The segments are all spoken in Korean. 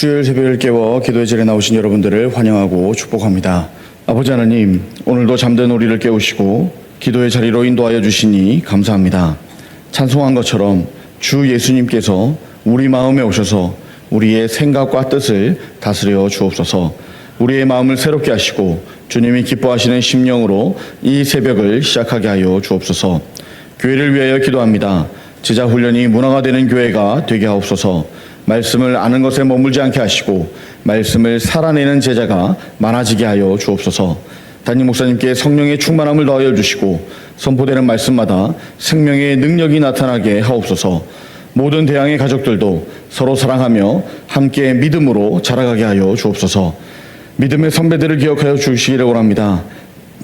수요일 새벽을 깨워 기도의 자리에 나오신 여러분들을 환영하고 축복합니다. 아버지 하나님, 오늘도 잠든 우리를 깨우시고 기도의 자리로 인도하여 주시니 감사합니다. 찬송한 것처럼 주 예수님께서 우리 마음에 오셔서 우리의 생각과 뜻을 다스려 주옵소서. 우리의 마음을 새롭게 하시고 주님이 기뻐하시는 심령으로 이 새벽을 시작하게 하여 주옵소서. 교회를 위하여 기도합니다. 제자 훈련이 문화가 되는 교회가 되게 하옵소서. 말씀을 아는 것에 머물지 않게 하시고 말씀을 살아내는 제자가 많아지게 하여 주옵소서. 담임 목사님께 성령의 충만함을 더하여 주시고 선포되는 말씀마다 생명의 능력이 나타나게 하옵소서. 모든 대항의 가족들도 서로 사랑하며 함께 믿음으로 자라가게 하여 주옵소서. 믿음의 선배들을 기억하여 주시기를 원합니다.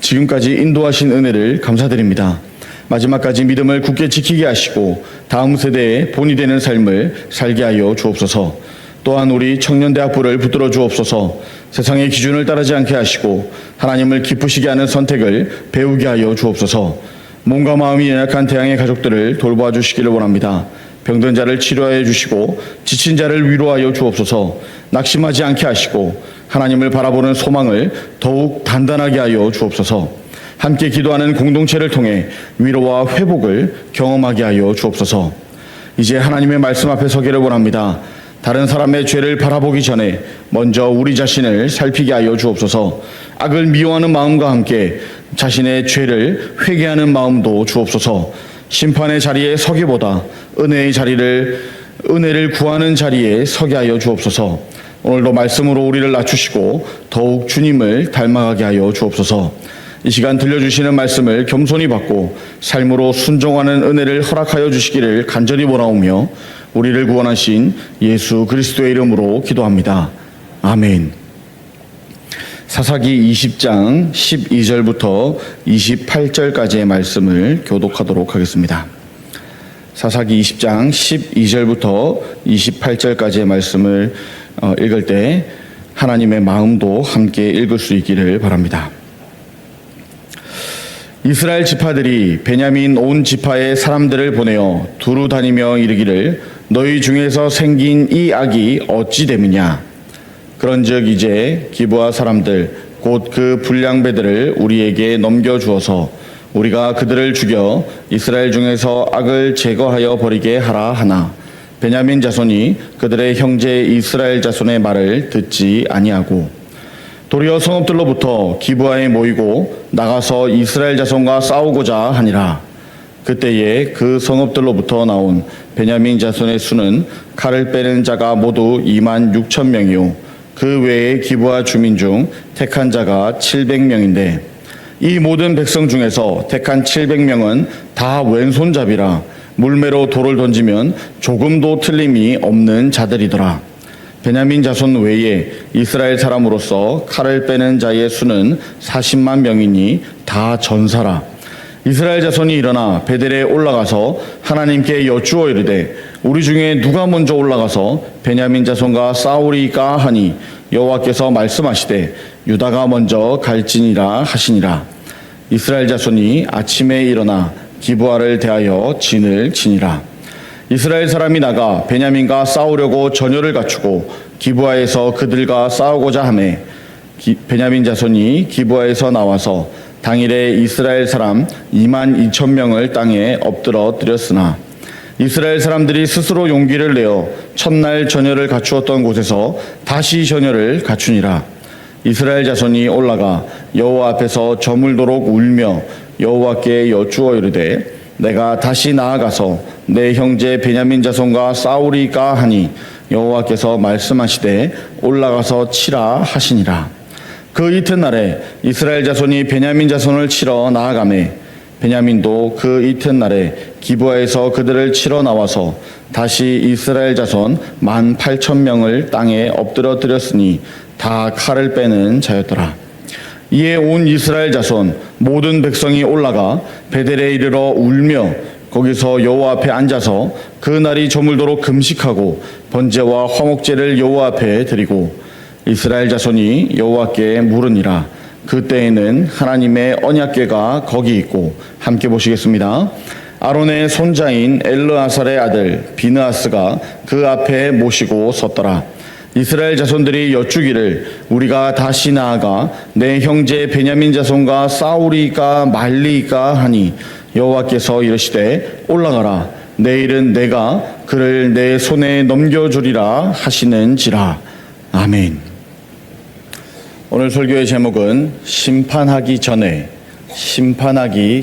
지금까지 인도하신 은혜를 감사드립니다. 마지막까지 믿음을 굳게 지키게 하시고 다음 세대의 본이 되는 삶을 살게 하여 주옵소서. 또한 우리 청년대학부를 붙들어 주옵소서. 세상의 기준을 따르지 않게 하시고 하나님을 기쁘시게 하는 선택을 배우게 하여 주옵소서. 몸과 마음이 연약한 대항의 가족들을 돌보아 주시기를 원합니다. 병든 자를 치료하여 주시고 지친 자를 위로하여 주옵소서. 낙심하지 않게 하시고 하나님을 바라보는 소망을 더욱 단단하게 하여 주옵소서. 함께 기도하는 공동체를 통해 위로와 회복을 경험하게 하여 주옵소서. 이제 하나님의 말씀 앞에 서기를 원합니다. 다른 사람의 죄를 바라보기 전에 먼저 우리 자신을 살피게 하여 주옵소서. 악을 미워하는 마음과 함께 자신의 죄를 회개하는 마음도 주옵소서. 심판의 자리에 서기보다 은혜를 구하는 자리에 서게 하여 주옵소서. 오늘도 말씀으로 우리를 낮추시고 더욱 주님을 닮아가게 하여 주옵소서. 이 시간 들려주시는 말씀을 겸손히 받고 삶으로 순종하는 은혜를 허락하여 주시기를 간절히 원하오며 우리를 구원하신 예수 그리스도의 이름으로 기도합니다. 아멘. 사사기 20장 12절부터 28절까지의 말씀을 교독하도록 하겠습니다. 사사기 20장 12절부터 28절까지의 말씀을 읽을 때 하나님의 마음도 함께 읽을 수 있기를 바랍니다. 이스라엘 지파들이 베냐민 온 지파의 사람들을 보내어 두루 다니며 이르기를 너희 중에서 생긴 이 악이 어찌 됨이냐. 그런즉 이제 기브아 사람들 곧 그 불량배들을 우리에게 넘겨주어서 우리가 그들을 죽여 이스라엘 중에서 악을 제거하여 버리게 하라 하나 베냐민 자손이 그들의 형제 이스라엘 자손의 말을 듣지 아니하고 도리어 성읍들로부터 기브아에 모이고 나가서 이스라엘 자손과 싸우고자 하니라. 그때에 그 성읍들로부터 나온 베냐민 자손의 수는 칼을 빼는 자가 모두 26,000명이요 그 외에 기브아 주민 중 택한 자가 700명인데 이 모든 백성 중에서 택한 700명은 다 왼손잡이라 물매로 돌을 던지면 조금도 틀림이 없는 자들이더라. 베냐민 자손 외에 이스라엘 사람으로서 칼을 빼는 자의 수는 40만 명이니 다 전사라. 이스라엘 자손이 일어나 베델에 올라가서 하나님께 여쭈어 이르되 우리 중에 누가 먼저 올라가서 베냐민 자손과 싸우리까 하니 여호와께서 말씀하시되 유다가 먼저 갈지니라 하시니라. 이스라엘 자손이 아침에 일어나 기브아를 대하여 진을 치니라. 이스라엘 사람이 나가 베냐민과 싸우려고 전열을 갖추고 기브아에서 그들과 싸우고자 하매 베냐민 자손이 기브아에서 나와서 당일에 이스라엘 사람 22,000명을 땅에 엎드러뜨렸으나 이스라엘 사람들이 스스로 용기를 내어 첫날 전열을 갖추었던 곳에서 다시 전열을 갖추니라. 이스라엘 자손이 올라가 여호와 앞에서 저물도록 울며 여호와께 여쭈어 이르되 내가 다시 나아가서 내 형제 베냐민 자손과 싸우리까 하니 여호와께서 말씀하시되 올라가서 치라 하시니라. 그 이튿날에 이스라엘 자손이 베냐민 자손을 치러 나아가매 베냐민도 그 이튿날에 기브아에서 그들을 치러 나와서 다시 이스라엘 자손 18,000명을 땅에 엎드러뜨렸으니 다 칼을 빼는 자였더라. 이에 온 이스라엘 자손 모든 백성이 올라가 베델에 이르러 울며 거기서 여호와 앞에 앉아서 그 날이 저물도록 금식하고 번제와 화목제를 여호와 앞에 드리고 이스라엘 자손이 여호와께 물으니라. 그때에는 하나님의 언약궤가 거기 있고 함께 보시겠습니다. 아론의 손자인 엘르아살의 아들 비느하스가 그 앞에 모시고 섰더라. 이스라엘 자손들이 여쭈기를 우리가 다시 나아가 내 형제 베냐민 자손과 싸우리까 말리까 하니 여호와께서 이르시되 올라가라 내일은 내가 그를 내 손에 넘겨주리라 하시는지라. 아멘. 오늘 설교의 제목은 심판하기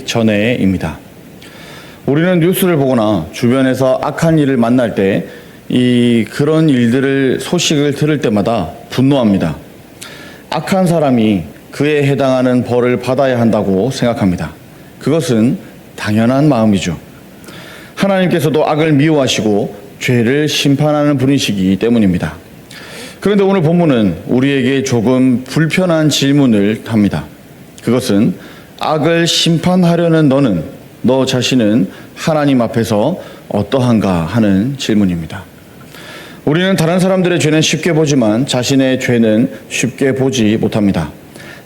전에입니다. 우리는 뉴스를 보거나 주변에서 악한 일을 만날 때 그런 일들을 소식을 들을 때마다 분노합니다. 악한 사람이 그에 해당하는 벌을 받아야 한다고 생각합니다. 그것은 당연한 마음이죠. 하나님께서도 악을 미워하시고 죄를 심판하는 분이시기 때문입니다. 그런데 오늘 본문은 우리에게 조금 불편한 질문을 합니다. 그것은 악을 심판하려는 너 자신은 하나님 앞에서 어떠한가 하는 질문입니다. 우리는 다른 사람들의 죄는 쉽게 보지만 자신의 죄는 쉽게 보지 못합니다.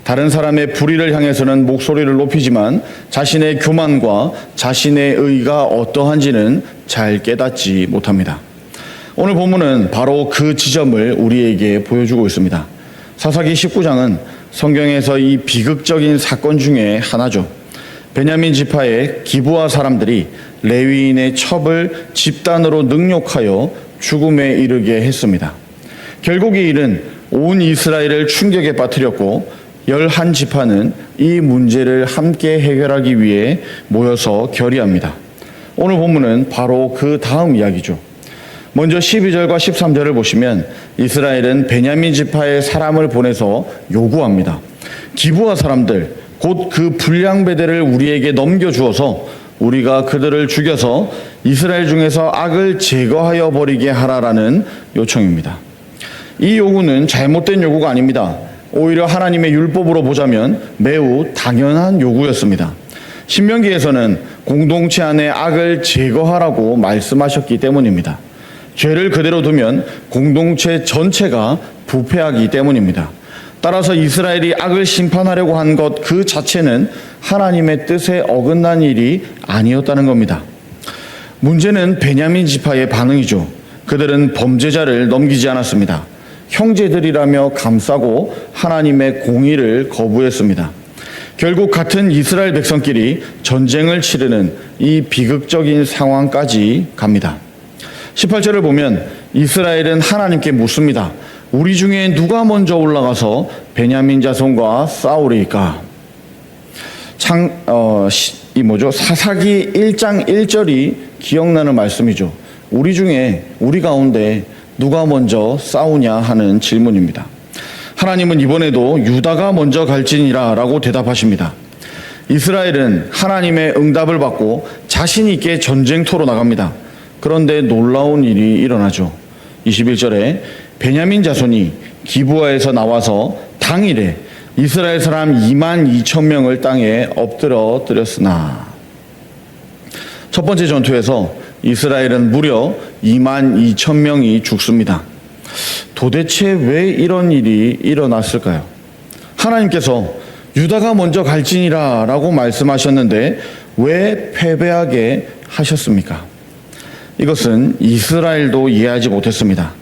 다른 사람의 불의를 향해서는 목소리를 높이지만 자신의 교만과 자신의 의가 어떠한지는 잘 깨닫지 못합니다. 오늘 본문은 바로 그 지점을 우리에게 보여주고 있습니다. 사사기 19장은 성경에서 이 비극적인 사건 중에 하나죠. 베냐민 지파의 기브아 사람들이 레위인의 첩을 집단으로 능욕하여 죽음에 이르게 했습니다. 결국 이 일은 온 이스라엘을 충격에 빠뜨렸고 11지파는 이 문제를 함께 해결하기 위해 모여서 결의합니다. 오늘 본문은 바로 그 다음 이야기죠. 먼저 12절과 13절을 보시면 이스라엘은 베냐민 지파의 사람을 보내서 요구합니다. 기브아 사람들 곧 그 불량배들을 우리에게 넘겨주어서 우리가 그들을 죽여서 이스라엘 중에서 악을 제거하여 버리게 하라라는 요청입니다. 이 요구는 잘못된 요구가 아닙니다. 오히려 하나님의 율법으로 보자면 매우 당연한 요구였습니다. 신명기에서는 공동체 안에 악을 제거하라고 말씀하셨기 때문입니다. 죄를 그대로 두면 공동체 전체가 부패하기 때문입니다. 따라서 이스라엘이 악을 심판하려고 한 것 그 자체는 하나님의 뜻에 어긋난 일이 아니었다는 겁니다. 문제는 베냐민 지파의 반응이죠. 그들은 범죄자를 넘기지 않았습니다. 형제들이라며 감싸고 하나님의 공의를 거부했습니다. 결국 같은 이스라엘 백성끼리 전쟁을 치르는 이 비극적인 상황까지 갑니다. 18절을 보면 이스라엘은 하나님께 묻습니다. 우리 중에 누가 먼저 올라가서 베냐민 자손과 싸우리까? 사사기 1장 1절이 기억나는 말씀이죠. 우리 가운데 누가 먼저 싸우냐 하는 질문입니다. 하나님은 이번에도 유다가 먼저 갈지니라 라고 대답하십니다. 이스라엘은 하나님의 응답을 받고 자신 있게 전쟁터로 나갑니다. 그런데 놀라운 일이 일어나죠. 21절에 베냐민 자손이 기브아에서 나와서 당일에 이스라엘 사람 22,000명을 땅에 엎드려 드렸으나, 첫 번째 전투에서 이스라엘은 무려 22,000명이 죽습니다. 도대체 왜 이런 일이 일어났을까요? 하나님께서 유다가 먼저 갈지니라 라고 말씀하셨는데 왜 패배하게 하셨습니까? 이것은 이스라엘도 이해하지 못했습니다.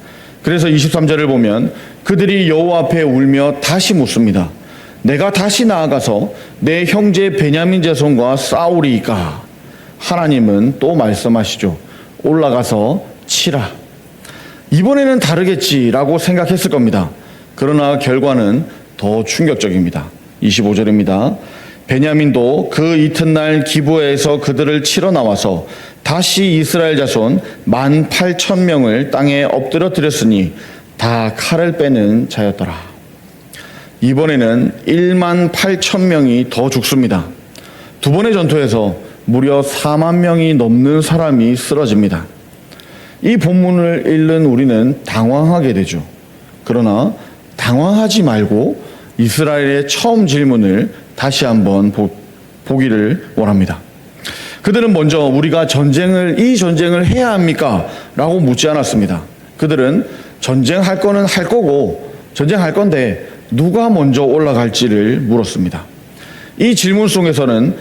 그래서 23절을 보면 그들이 여호와 앞에 울며 다시 묻습니다. 내가 다시 나아가서 내 형제 베냐민 자손과 싸우리이까? 하나님은 또 말씀하시죠. 올라가서 치라. 이번에는 다르겠지라고 생각했을 겁니다. 그러나 결과는 더 충격적입니다. 25절입니다. 베냐민도 그 이튿날 기브아에서 그들을 치러 나와서 다시 이스라엘 자손 18,000명을 땅에 엎드려 드렸으니 다 칼을 빼는 자였더라. 이번에는 18,000명이 더 죽습니다. 두 번의 전투에서 무려 4만 명이 넘는 사람이 쓰러집니다. 이 본문을 읽는 우리는 당황하게 되죠. 그러나 당황하지 말고 이스라엘의 처음 질문을 다시 한번 보기를 원합니다. 그들은 먼저 우리가 이 전쟁을 해야 합니까? 라고 묻지 않았습니다. 그들은 전쟁할 거는 할 거고 전쟁할 건데 누가 먼저 올라갈지를 물었습니다. 이 질문 속에서는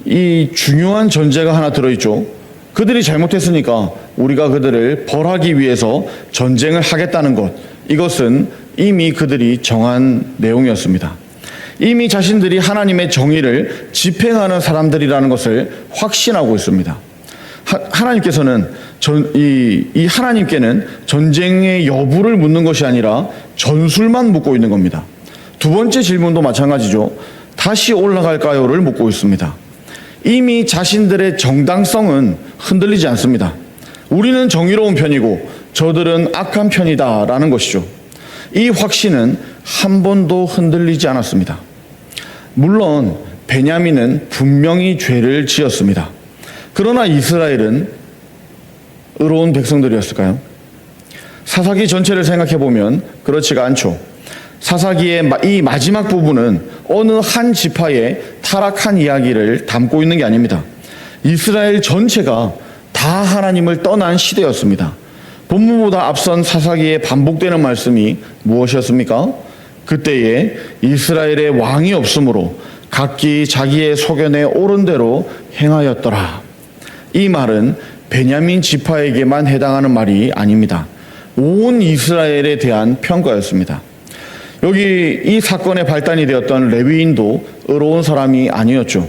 이 중요한 전제가 하나 들어있죠. 그들이 잘못했으니까 우리가 그들을 벌하기 위해서 전쟁을 하겠다는 것, 이것은 이미 그들이 정한 내용이었습니다. 이미 자신들이 하나님의 정의를 집행하는 사람들이라는 것을 확신하고 있습니다. 하나님께서는 이 하나님께는 전쟁의 여부를 묻는 것이 아니라 전술만 묻고 있는 겁니다. 두 번째 질문도 마찬가지죠. 다시 올라갈까요를 묻고 있습니다. 이미 자신들의 정당성은 흔들리지 않습니다. 우리는 정의로운 편이고 저들은 악한 편이다라는 것이죠. 이 확신은 한 번도 흔들리지 않았습니다. 물론 베냐민은 분명히 죄를 지었습니다. 그러나 이스라엘은 의로운 백성들이었을까요? 사사기 전체를 생각해 보면 그렇지가 않죠. 사사기의 이 마지막 부분은 어느 한 지파의 타락한 이야기를 담고 있는 게 아닙니다. 이스라엘 전체가 다 하나님을 떠난 시대였습니다. 본문보다 앞선 사사기에 반복되는 말씀이 무엇이었습니까? 그때에 이스라엘의 왕이 없으므로 각기 자기의 소견에 옳은 대로 행하였더라. 이 말은 베냐민 지파에게만 해당하는 말이 아닙니다. 온 이스라엘에 대한 평가였습니다. 여기 이 사건의 발단이 되었던 레위인도 의로운 사람이 아니었죠.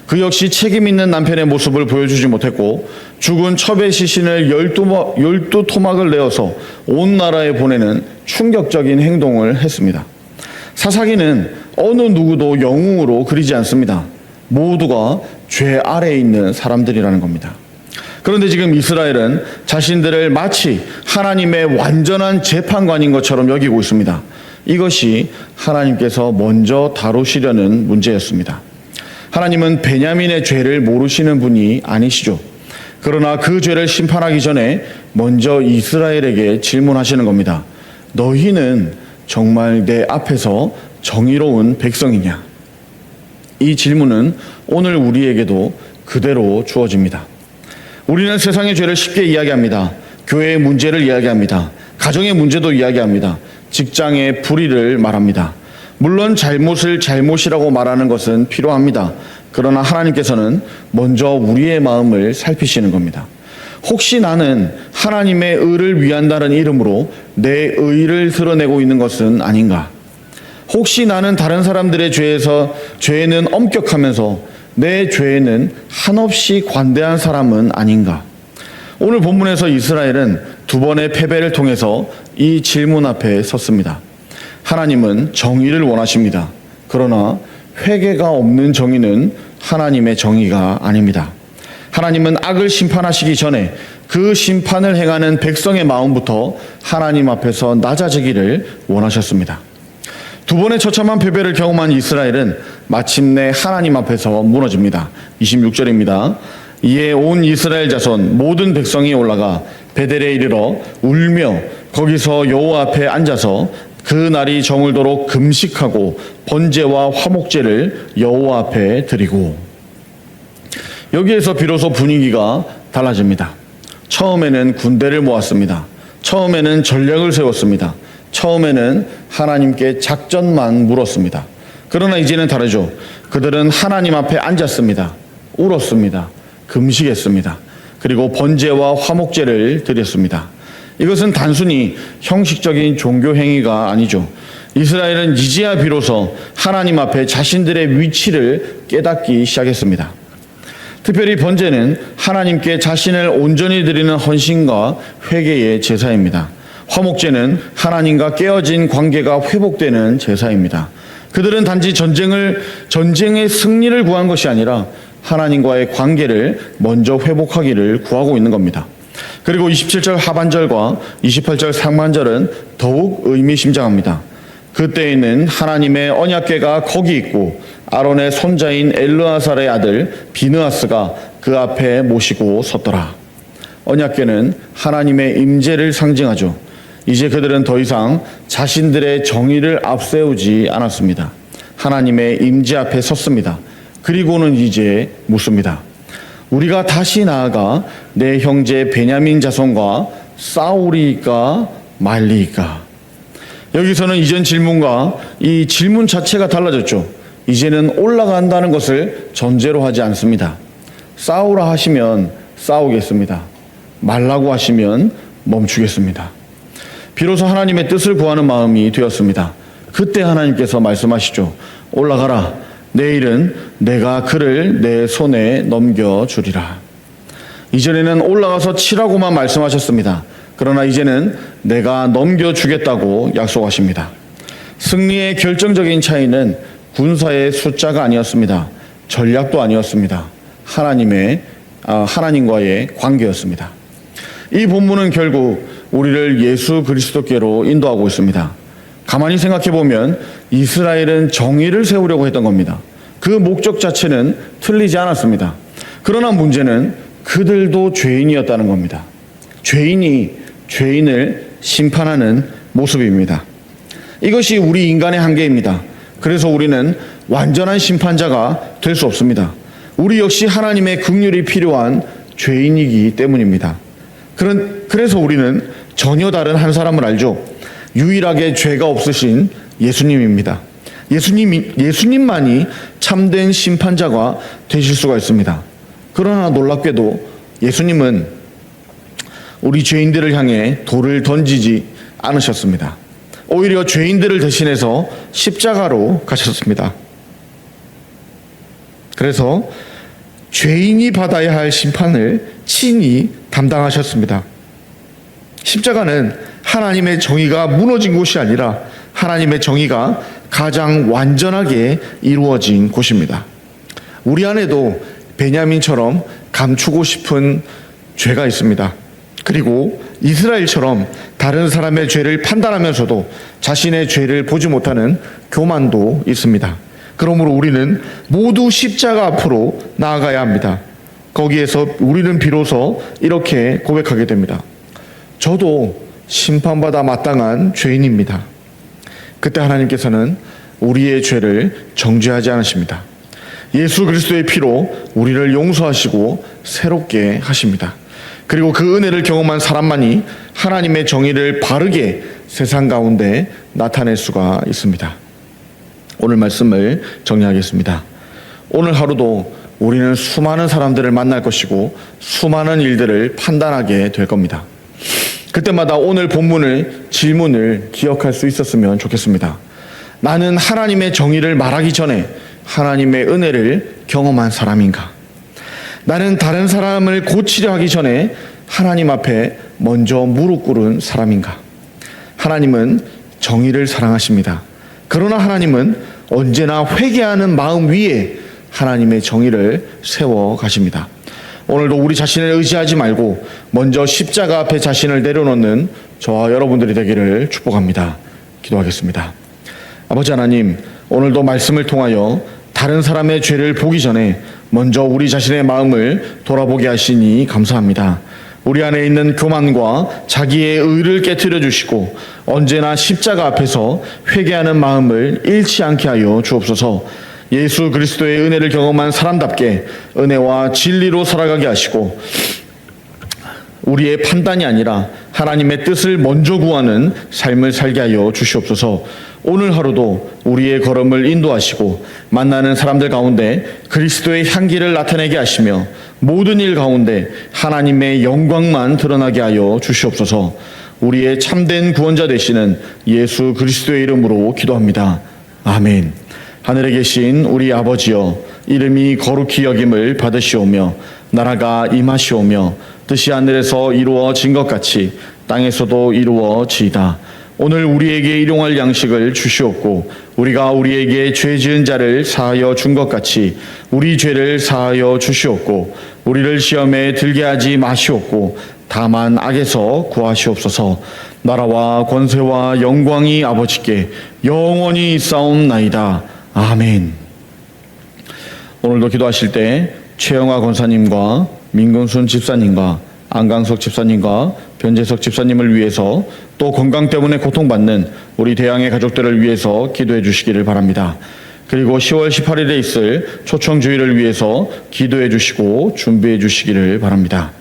그 역시 책임 있는 남편의 모습을 보여주지 못했고 죽은 첩의 시신을 12토막을 내어서 온 나라에 보내는 충격적인 행동을 했습니다. 사사기는 어느 누구도 영웅으로 그리지 않습니다. 모두가 죄 아래에 있는 사람들이라는 겁니다. 그런데 지금 이스라엘은 자신들을 마치 하나님의 완전한 재판관인 것처럼 여기고 있습니다. 이것이 하나님께서 먼저 다루시려는 문제였습니다. 하나님은 베냐민의 죄를 모르시는 분이 아니시죠. 그러나 그 죄를 심판하기 전에 먼저 이스라엘에게 질문하시는 겁니다. 너희는 정말 내 앞에서 정의로운 백성이냐? 이 질문은 오늘 우리에게도 그대로 주어집니다. 우리는 세상의 죄를 쉽게 이야기합니다. 교회의 문제를 이야기합니다. 가정의 문제도 이야기합니다. 직장의 불의를 말합니다. 물론 잘못을 잘못이라고 말하는 것은 필요합니다. 그러나 하나님께서는 먼저 우리의 마음을 살피시는 겁니다. 혹시 나는 하나님의 의를 위한다는 이름으로 내 의를 드러내고 있는 것은 아닌가? 혹시 나는 다른 사람들의 죄에는 엄격하면서 내 죄에는 한없이 관대한 사람은 아닌가? 오늘 본문에서 이스라엘은 두 번의 패배를 통해서 이 질문 앞에 섰습니다. 하나님은 정의를 원하십니다. 그러나 회개가 없는 정의는 하나님의 정의가 아닙니다. 하나님은 악을 심판하시기 전에 그 심판을 행하는 백성의 마음부터 하나님 앞에서 낮아지기를 원하셨습니다. 두 번의 처참한 패배를 경험한 이스라엘은 마침내 하나님 앞에서 무너집니다. 26절입니다. 이에 온 이스라엘 자손 모든 백성이 올라가 베델에 이르러 울며 거기서 여호와 앞에 앉아서 그 날이 저물도록 금식하고 번제와 화목제를 여호와 앞에 드리고. 여기에서 비로소 분위기가 달라집니다. 처음에는 군대를 모았습니다. 처음에는 전략을 세웠습니다. 처음에는 하나님께 작전만 물었습니다. 그러나 이제는 다르죠. 그들은 하나님 앞에 앉았습니다. 울었습니다. 금식했습니다. 그리고 번제와 화목제를 드렸습니다. 이것은 단순히 형식적인 종교 행위가 아니죠. 이스라엘은 이제야 비로소 하나님 앞에 자신들의 위치를 깨닫기 시작했습니다. 특별히 번제는 하나님께 자신을 온전히 드리는 헌신과 회개의 제사입니다. 화목제는 하나님과 깨어진 관계가 회복되는 제사입니다. 그들은 단지 전쟁의 승리를 구한 것이 아니라 하나님과의 관계를 먼저 회복하기를 구하고 있는 겁니다. 그리고 27절 하반절과 28절 상반절은 더욱 의미심장합니다. 그때에는 하나님의 언약궤가 거기 있고 아론의 손자인 엘르아살의 아들 비느하스가 그 앞에 모시고 섰더라. 언약궤는 하나님의 임재를 상징하죠. 이제 그들은 더 이상 자신들의 정의를 앞세우지 않았습니다. 하나님의 임재 앞에 섰습니다. 그리고는 이제 묻습니다. 우리가 다시 나아가 내 형제 베냐민 자손과 싸우리까 말리까? 여기서는 이전 질문과 이 질문 자체가 달라졌죠. 이제는 올라간다는 것을 전제로 하지 않습니다. 싸우라 하시면 싸우겠습니다. 말라고 하시면 멈추겠습니다. 비로소 하나님의 뜻을 구하는 마음이 되었습니다. 그때 하나님께서 말씀하시죠. 올라가라. 내일은 내가 그를 내 손에 넘겨주리라. 이전에는 올라가서 치라고만 말씀하셨습니다. 그러나 이제는 내가 넘겨주겠다고 약속하십니다. 승리의 결정적인 차이는 군사의 숫자가 아니었습니다. 전략도 아니었습니다. 하나님과의 관계였습니다. 이 본문은 결국 우리를 예수 그리스도께로 인도하고 있습니다. 가만히 생각해 보면 이스라엘은 정의를 세우려고 했던 겁니다. 그 목적 자체는 틀리지 않았습니다. 그러나 문제는 그들도 죄인이었다는 겁니다. 죄인이 죄인을 심판하는 모습입니다. 이것이 우리 인간의 한계입니다. 그래서 우리는 완전한 심판자가 될 수 없습니다. 우리 역시 하나님의 긍휼이 필요한 죄인이기 때문입니다. 그래서 우리는 전혀 다른 한 사람을 알죠. 유일하게 죄가 없으신 예수님입니다. 예수님만이 참된 심판자가 되실 수가 있습니다. 그러나 놀랍게도 예수님은 우리 죄인들을 향해 돌을 던지지 않으셨습니다. 오히려 죄인들을 대신해서 십자가로 가셨습니다. 그래서 죄인이 받아야 할 심판을 친히 담당하셨습니다. 십자가는 하나님의 정의가 무너진 곳이 아니라 하나님의 정의가 가장 완전하게 이루어진 곳입니다. 우리 안에도 베냐민처럼 감추고 싶은 죄가 있습니다. 그리고 이스라엘처럼 다른 사람의 죄를 판단하면서도 자신의 죄를 보지 못하는 교만도 있습니다. 그러므로 우리는 모두 십자가 앞으로 나아가야 합니다. 거기에서 우리는 비로소 이렇게 고백하게 됩니다. 저도 심판받아 마땅한 죄인입니다. 그때 하나님께서는 우리의 죄를 정죄하지 않으십니다. 예수 그리스도의 피로 우리를 용서하시고 새롭게 하십니다. 그리고 그 은혜를 경험한 사람만이 하나님의 정의를 바르게 세상 가운데 나타낼 수가 있습니다. 오늘 말씀을 정리하겠습니다. 오늘 하루도 우리는 수많은 사람들을 만날 것이고 수많은 일들을 판단하게 될 겁니다. 그때마다 오늘 본문의 질문을 기억할 수 있었으면 좋겠습니다. 나는 하나님의 정의를 말하기 전에 하나님의 은혜를 경험한 사람인가? 나는 다른 사람을 고치려 하기 전에 하나님 앞에 먼저 무릎 꿇은 사람인가? 하나님은 정의를 사랑하십니다. 그러나 하나님은 언제나 회개하는 마음 위에 하나님의 정의를 세워 가십니다. 오늘도 우리 자신을 의지하지 말고 먼저 십자가 앞에 자신을 내려놓는 저와 여러분들이 되기를 축복합니다. 기도하겠습니다. 아버지 하나님, 오늘도 말씀을 통하여 다른 사람의 죄를 보기 전에 먼저 우리 자신의 마음을 돌아보게 하시니 감사합니다. 우리 안에 있는 교만과 자기의 의를 깨트려 주시고 언제나 십자가 앞에서 회개하는 마음을 잃지 않게 하여 주옵소서. 예수 그리스도의 은혜를 경험한 사람답게 은혜와 진리로 살아가게 하시고 우리의 판단이 아니라 하나님의 뜻을 먼저 구하는 삶을 살게 하여 주시옵소서. 오늘 하루도 우리의 걸음을 인도하시고 만나는 사람들 가운데 그리스도의 향기를 나타내게 하시며 모든 일 가운데 하나님의 영광만 드러나게 하여 주시옵소서. 우리의 참된 구원자 되시는 예수 그리스도의 이름으로 기도합니다. 아멘. 하늘에 계신 우리 아버지여, 이름이 거룩히 여김을 받으시오며 나라가 임하시오며 뜻이 하늘에서 이루어진 것 같이 땅에서도 이루어지이다. 오늘 우리에게 일용할 양식을 주시옵고 우리가 우리에게 죄 지은 자를 사하여 준 것 같이 우리 죄를 사하여 주시옵고 우리를 시험에 들게 하지 마시옵고 다만 악에서 구하시옵소서. 나라와 권세와 영광이 아버지께 영원히 있사옵나이다. 아멘. 오늘도 기도하실 때 최영화 권사님과 민근순 집사님과 안강석 집사님과 변재석 집사님을 위해서 또 건강 때문에 고통받는 우리 대양의 가족들을 위해서 기도해 주시기를 바랍니다. 그리고 10월 18일에 있을 초청주의를 위해서 기도해 주시고 준비해 주시기를 바랍니다.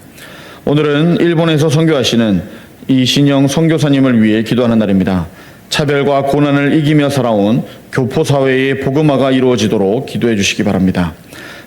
오늘은 일본에서 선교하시는 이신영 선교사님을 위해 기도하는 날입니다. 차별과 고난을 이기며 살아온 교포사회의 복음화가 이루어지도록 기도해 주시기 바랍니다.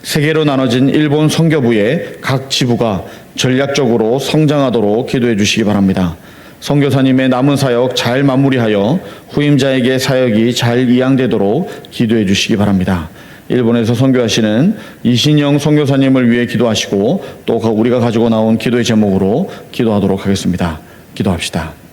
세계로 나눠진 일본 선교부의 각 지부가 전략적으로 성장하도록 기도해 주시기 바랍니다. 선교사님의 남은 사역 잘 마무리하여 후임자에게 사역이 잘 이양되도록 기도해 주시기 바랍니다. 일본에서 선교하시는 이신영 선교사님을 위해 기도하시고 또 우리가 가지고 나온 기도의 제목으로 기도하도록 하겠습니다. 기도합시다.